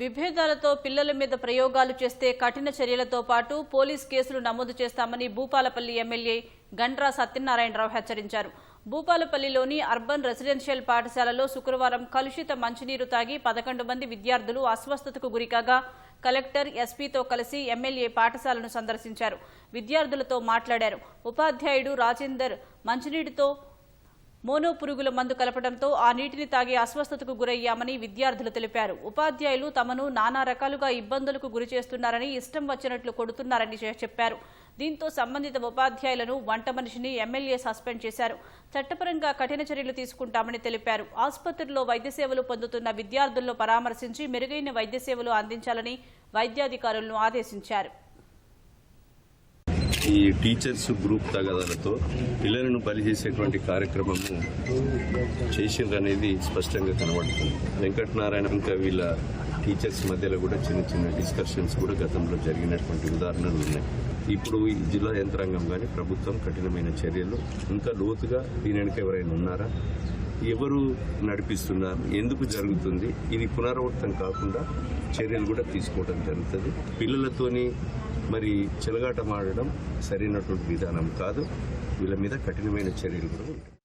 విభేదాలతో పిల్లల మీద ప్రయోగాలు చేస్తే కఠిన చర్యలతో పాటు పోలీస్ కేసులు నమోదు చేస్తామని భూపాలపల్లి ఎమ్మెల్యే గండ్రా సత్యనారాయణరావు హెచ్చరించారు. భూపాలపల్లిలోని అర్బన్ రెసిడెన్షియల్ పాఠశాలలో శుక్రవారం కలుషిత మంచినీరు తాగి 11 మంది విద్యార్థులు అస్వస్థతకు గురికాగా కలెక్టర్, ఎస్పీతో కలిసి ఎమ్మెల్యే పాఠశాలను సందర్శించారు. విద్యార్థులతో మాట్లాడారు. ఉపాధ్యాయుడు రాజేందర్ మంచినీటితో మోనో పురుగుల మందు కలపడంతో ఆ నీటిని తాగి అస్వస్థతకు గురయ్యామని విద్యార్థులు తెలిపారు. ఉపాధ్యాయులు తమను నానా రకాలుగా ఇబ్బందులకు గురి చేస్తున్నారని, ఇష్టం వచ్చినట్లు కొడుతున్నారని చెప్పారు. దీంతో సంబంధిత ఉపాధ్యాయులను, వంట మనిషిని ఎమ్మెల్యే సస్పెండ్ చేశారు. చట్టపరంగా కఠిన చర్యలు తీసుకుంటామని తెలిపారు. ఆసుపత్రిలో వైద్య సేవలు పొందుతున్న విద్యార్థులను పరామర్శించి మెరుగైన వైద్య సేవలు అందించాలని వైద్యాధికారులను ఆదేశించారు. ఈ టీచర్స్ గ్రూప్ తగాదాలతో పిల్లలను బలి చేసేటువంటి కార్యక్రమము చేసిండ్రనేది స్పష్టంగా కనబడుతుంది. వెంకటనారాయణ ఇంకా వీళ్ళ టీచర్స్ మధ్యలో కూడా చిన్న చిన్న డిస్కషన్స్ కూడా గతంలో జరిగినటువంటి ఉదాహరణలు ఉన్నాయి. ఇప్పుడు ఈ జిల్లా యంత్రాంగం కానీ ప్రభుత్వం కఠినమైన చర్యలు ఇంకా లోతుగా దీని వెనుక ఎవరైనా ఉన్నారా, ఎవరు నడిపిస్తున్నారు, ఎందుకు జరుగుతుంది, ఇది పునరావృతం కాకుండా చర్యలు కూడా తీసుకోవడం జరుగుతుంది. పిల్లలతోని మరి చెలగాటమాడడం సరైనటువంటి విధానం కాదు. వీళ్ళ మీద కఠినమైన చర్యలు కూడా ఉంటాయి.